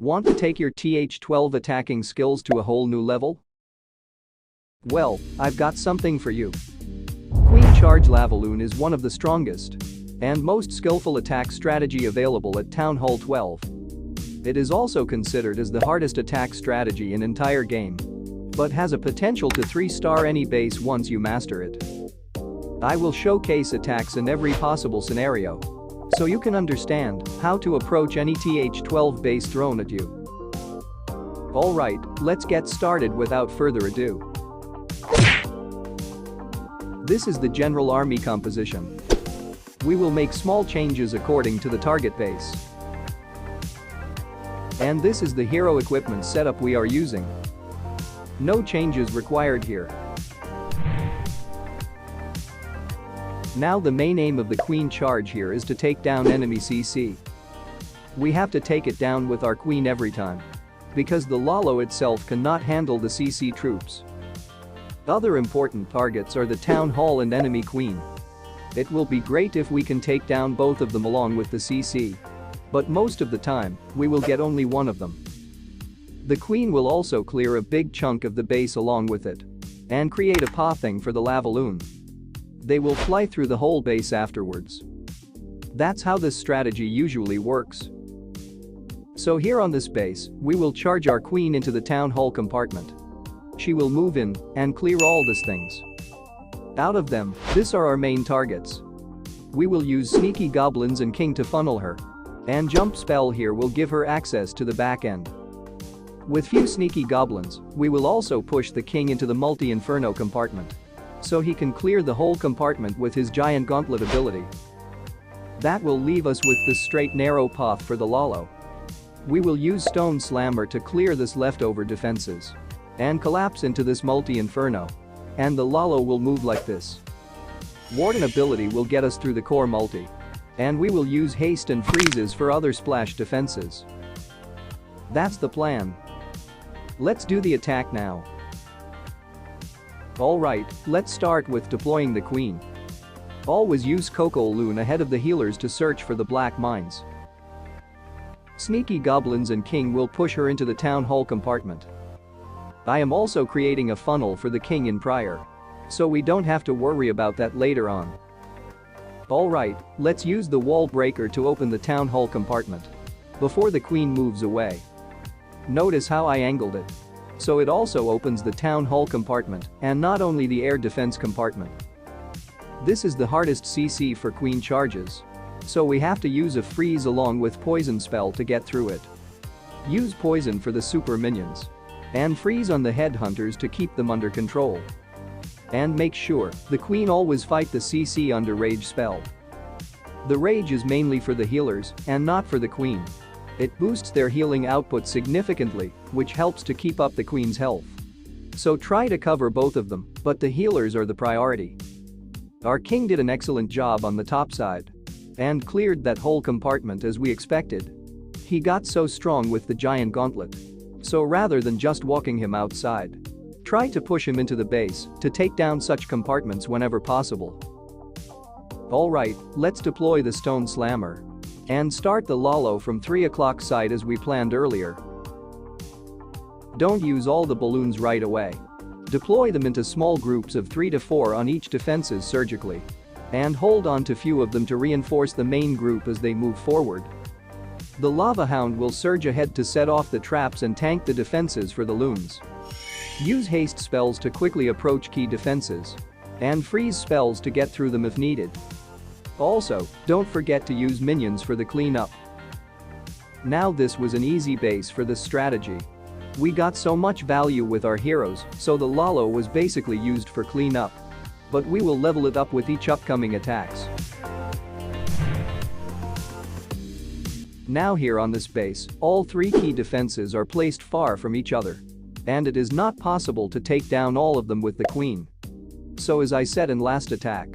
Want to take your TH12 attacking skills to a whole new level? Well, I've got something for you. Queen Charge Lavaloon is one of the strongest and most skillful attack strategy available at Town Hall 12. It is also considered as the hardest attack strategy in entire game, but has a potential to 3-star any base once you master it. I will showcase attacks in every possible scenario, so you can understand how to approach any TH12 base thrown at you. Alright, let's get started without further ado. This is the general army composition. We will make small changes according to the target base. And this is the hero equipment setup we are using. No changes required here. Now the main aim of the Queen Charge here is to take down enemy CC. We have to take it down with our Queen every time, because the Lalo itself cannot handle the CC troops. Other important targets are the Town Hall and enemy Queen. It will be great if we can take down both of them along with the CC, but most of the time, we will get only one of them. The Queen will also clear a big chunk of the base along with it and create a pathing for the Lavaloon. They will fly through the whole base afterwards. That's how this strategy usually works. So here on this base, we will charge our Queen into the Town Hall compartment. She will move in and clear all these things. Out of them, these are our main targets. We will use Sneaky Goblins and King to funnel her, and Jump Spell here will give her access to the back end. With few Sneaky Goblins, we will also push the King into the Multi-Inferno compartment, so he can clear the whole compartment with his Giant Gauntlet ability. That will leave us with this straight narrow path for the Lalo. We will use Stone Slammer to clear this leftover defenses and collapse into this Multi-Inferno, and the Lalo will move like this. Warden ability will get us through the core multi, and we will use haste and freezes for other splash defenses. That's the plan. Let's do the attack now. Alright, let's start with deploying the Queen. Always use Coco Loon ahead of the healers to search for the black mines. Sneaky Goblins and King will push her into the Town Hall compartment. I am also creating a funnel for the King in prior, so we don't have to worry about that later on. Alright, let's use the wall breaker to open the Town Hall compartment before the Queen moves away. Notice how I angled it, so it also opens the Town Hall compartment and not only the air defense compartment. This is the hardest CC for Queen Charges, so we have to use a freeze along with poison spell to get through it. Use poison for the super minions and freeze on the headhunters to keep them under control. And make sure the Queen always fight the CC under rage spell. The rage is mainly for the healers and not for the Queen. It boosts their healing output significantly, which helps to keep up the Queen's health. So try to cover both of them, but the healers are the priority. Our King did an excellent job on the top side and cleared that whole compartment as we expected. He got so strong with the Giant Gauntlet. So rather than just walking him outside, try to push him into the base to take down such compartments whenever possible. Alright, let's deploy the Stone Slammer and start the Lalo from 3 o'clock side as we planned earlier. Don't use all the balloons right away. Deploy them into small groups of 3 to 4 on each defenses surgically, and hold on to few of them to reinforce the main group as they move forward. The Lava Hound will surge ahead to set off the traps and tank the defenses for the loons. Use haste spells to quickly approach key defenses and freeze spells to get through them if needed. Also, don't forget to use minions for the cleanup. Now this was an easy base for this strategy. We got so much value with our heroes, so the Lalo was basically used for cleanup. But we will level it up with each upcoming attacks. Now here on this base, all 3 key defenses are placed far from each other, and it is not possible to take down all of them with the Queen. So as I said in last attack,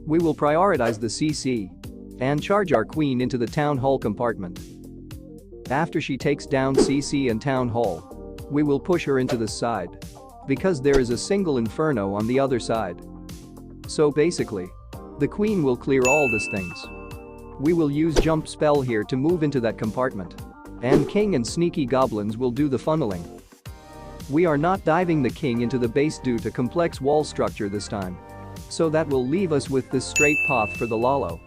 we will prioritize the CC and charge our Queen into the Town Hall compartment. After she takes down CC and Town Hall, we will push her into the side, because there is a single Inferno on the other side. So basically, the Queen will clear all these things. We will use Jump Spell here to move into that compartment and king and sneaky goblins will do the funneling. We are not diving the king into the base due to complex wall structure this time. So that will leave us with this straight path for the Lalo.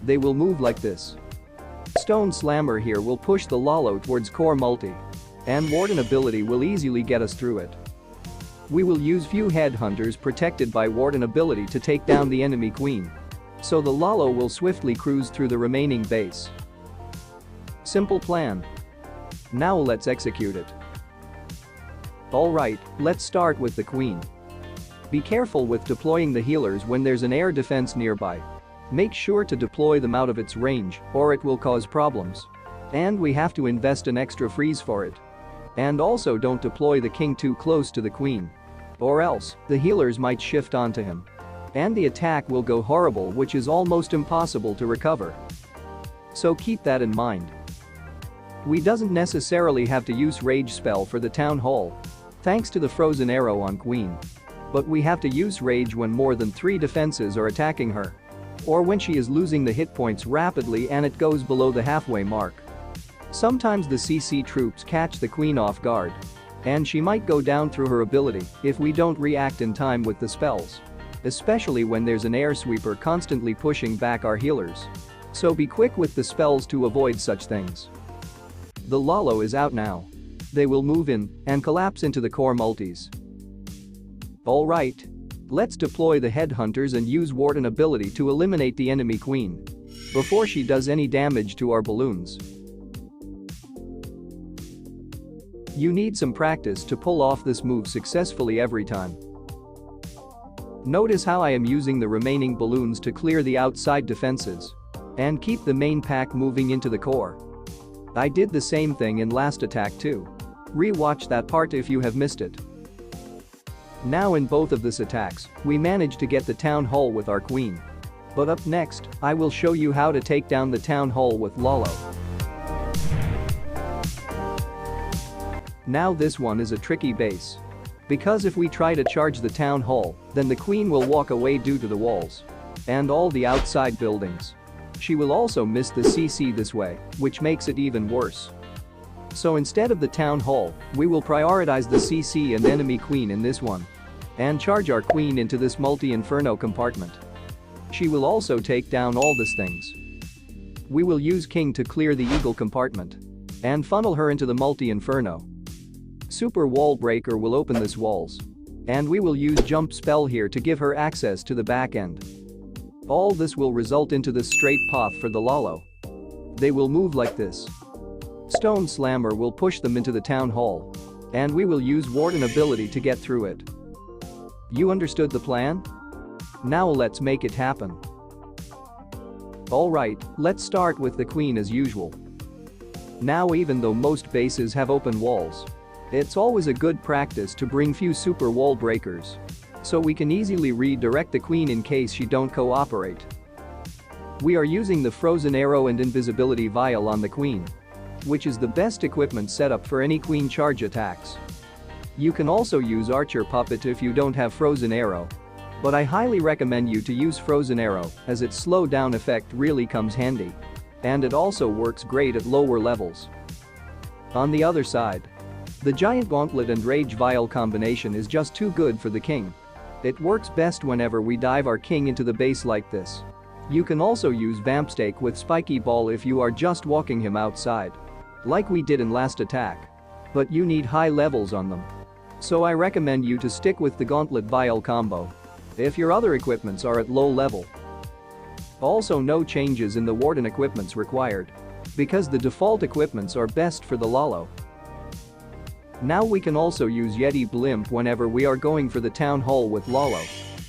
They will move like this. Stone Slammer here will push the Lalo towards core multi. And Warden ability will easily get us through it. We will use few headhunters protected by Warden ability to take down the enemy queen. So the Lalo will swiftly cruise through the remaining base. Simple plan. Now let's execute it. Alright, let's start with the queen. Be careful with deploying the healers when there's an air defense nearby. Make sure to deploy them out of its range or it will cause problems. And we have to invest an extra freeze for it. And also don't deploy the king too close to the queen. Or else, the healers might shift onto him. And the attack will go horrible, which is almost impossible to recover. So keep that in mind. We doesn't necessarily have to use rage spell for the town hall. Thanks to the frozen arrow on queen. But we have to use rage when more than 3 defenses are attacking her. Or when she is losing the hit points rapidly and it goes below the halfway mark. Sometimes the CC troops catch the queen off guard. And she might go down through her ability if we don't react in time with the spells. Especially when there's an air sweeper constantly pushing back our healers. So be quick with the spells to avoid such things. The Lalo is out now. They will move in and collapse into the core multis. Alright. Let's deploy the headhunters and use Warden ability to eliminate the enemy queen. Before she does any damage to our balloons. You need some practice to pull off this move successfully every time. Notice how I am using the remaining balloons to clear the outside defenses. And keep the main pack moving into the core. I did the same thing in last attack too. Re-watch that part if you have missed it. Now in both of these attacks, we managed to get the town hall with our queen. But up next, I will show you how to take down the town hall with Lalo. Now this one is a tricky base. Because if we try to charge the town hall, then the queen will walk away due to the walls. And all the outside buildings. She will also miss the CC this way, which makes it even worse. So instead of the town hall, we will prioritize the CC and enemy queen in this one. And charge our queen into this multi-inferno compartment. She will also take down all these things. We will use king to clear the eagle compartment. And funnel her into the multi-inferno. Super wall breaker will open these walls. And we will use jump spell here to give her access to the back end. All this will result into this straight path for the Lalo. They will move like this. Stone Slammer will push them into the town hall. And we will use Warden ability to get through it. You understood the plan? Now let's make it happen. Alright, let's start with the queen as usual. Now even though most bases have open walls, it's always a good practice to bring few super wall breakers. So we can easily redirect the queen in case she don't cooperate. We are using the frozen arrow and invisibility vial on the queen. Which is the best equipment setup for any queen charge attacks. You can also use Archer Puppet if you don't have frozen arrow. But I highly recommend you to use frozen arrow as its slow down effect really comes handy. And it also works great at lower levels. On the other side, the giant gauntlet and rage vial combination is just too good for the king. It works best whenever we dive our king into the base like this. You can also use vamp stake with spiky ball if you are just walking him outside. Like we did in last attack. But you need high levels on them. So I recommend you to stick with the gauntlet vial combo. If your other equipments are at low level. Also no changes in the Warden equipments required. Because the default equipments are best for the Lalo. Now we can also use Yeti Blimp whenever we are going for the town hall with Lalo.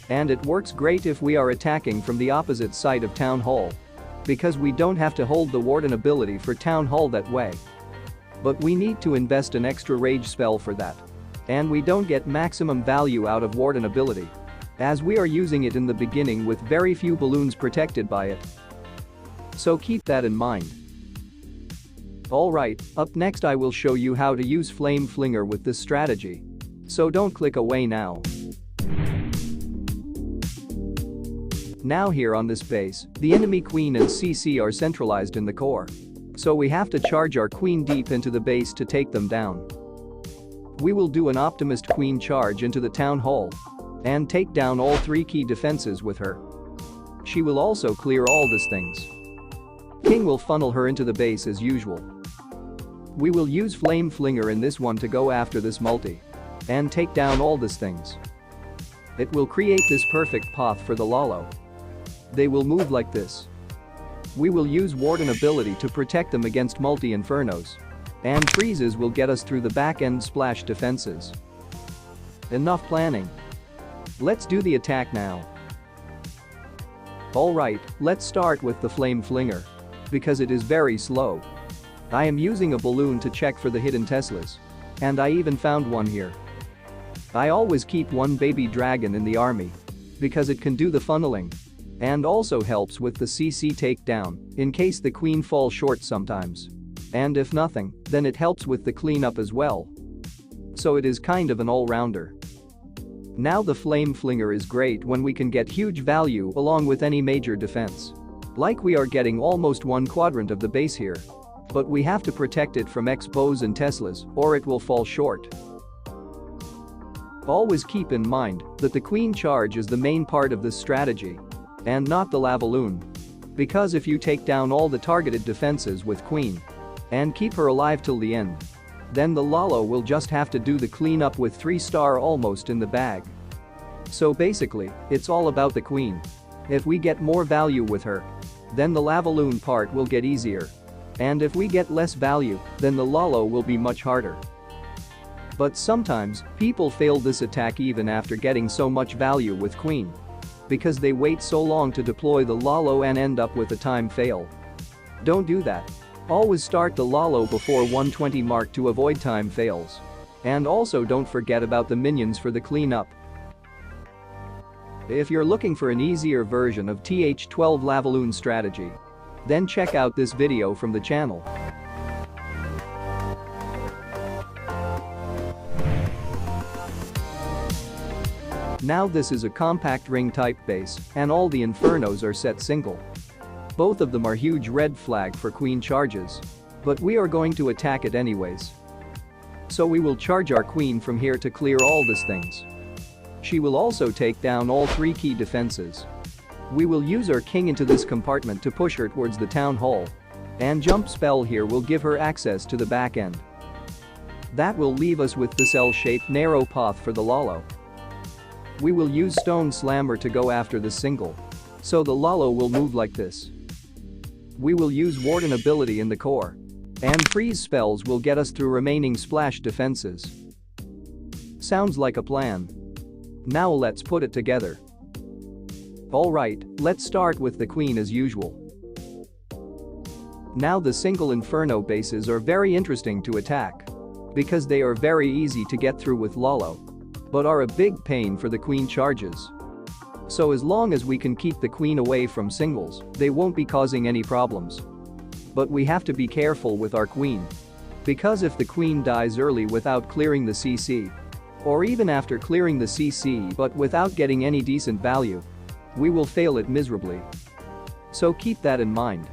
And it works great if we are attacking from the opposite side of town hall. Because we don't have to hold the Warden ability for town hall that way. But we need to invest an extra rage spell for that. And we don't get maximum value out of Warden ability. As we are using it in the beginning with very few balloons protected by it. So keep that in mind. Alright, up next I will show you how to use Flame Flinger with this strategy. So don't click away now. Now here on this base, the enemy queen and CC are centralized in the core. So we have to charge our queen deep into the base to take them down. We will do an optimist queen charge into the town hall and take down all 3 key defenses with her. She will also clear all these things. King will funnel her into the base as usual. We will use Flame Flinger in this one to go after this multi and take down all these things. It will create this perfect path for the Lalo. They will move like this. We will use Warden ability to protect them against multi-infernos. And freezes will get us through the back-end splash defenses. Enough planning. Let's do the attack now. Alright, let's start with the Flame Flinger. Because it is very slow. I am using a balloon to check for the hidden Teslas. And I even found one here. I always keep one baby dragon in the army. Because it can do the funneling. And also helps with the CC takedown, in case the queen falls short sometimes. And if nothing, then it helps with the cleanup as well. So it is kind of an all-rounder. Now the Flame Flinger is great when we can get huge value along with any major defense. Like we are getting almost 1 quadrant of the base here. But we have to protect it from X-bows and Teslas or it will fall short. Always keep in mind that the queen charge is the main part of this strategy. And not the Lavaloon. Because if you take down all the targeted defenses with queen and keep her alive till the end, then the Lalo will just have to do the cleanup with 3-star almost in the bag. So basically, it's all about the queen. If we get more value with her, then the Lavaloon part will get easier. And if we get less value, then the Lalo will be much harder. But sometimes, people fail this attack even after getting so much value with queen. Because they wait so long to deploy the Lalo and end up with a time fail. Don't do that. Always start the Lalo before 120 mark to avoid time fails. And also don't forget about the minions for the cleanup. If you're looking for an easier version of TH12 Lavaloon strategy, then check out this video from the channel. Now this is a compact ring type base and all the infernos are set single. Both of them are huge red flag for queen charges. But we are going to attack it anyways. So we will charge our queen from here to clear all these things. She will also take down all 3 key defenses. We will use our king into this compartment to push her towards the town hall. And jump spell here will give her access to the back end. That will leave us with this L-shaped narrow path for the Lalo. We will use Stone Slammer to go after the single. So the Lalo will move like this. We will use Warden ability in the core. And freeze spells will get us through remaining splash defenses. Sounds like a plan. Now let's put it together. Alright, let's start with the queen as usual. Now the single inferno bases are very interesting to attack. Because they are very easy to get through with Lalo. But are a big pain for the queen charges. So as long as we can keep the queen away from singles, they won't be causing any problems. But we have to be careful with our queen. Because if the queen dies early without clearing the CC, or even after clearing the CC but without getting any decent value, we will fail it miserably. So keep that in mind.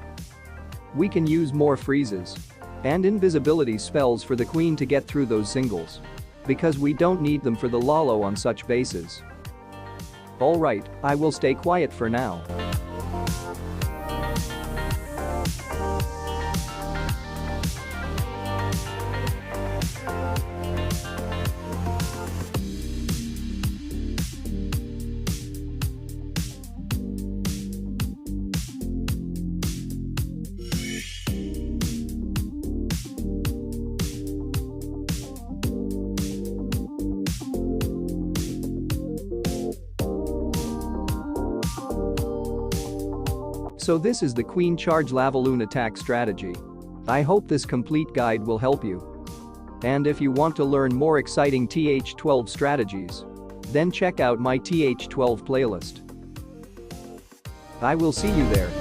We can use more freezes and invisibility spells for the queen to get through those singles. Because we don't need them for the Lalo on such bases. Alright, I will stay quiet for now. So this is the queen charge Lavaloon attack strategy. I hope this complete guide will help you. And if you want to learn more exciting TH12 strategies, then check out my TH12 playlist. I will see you there.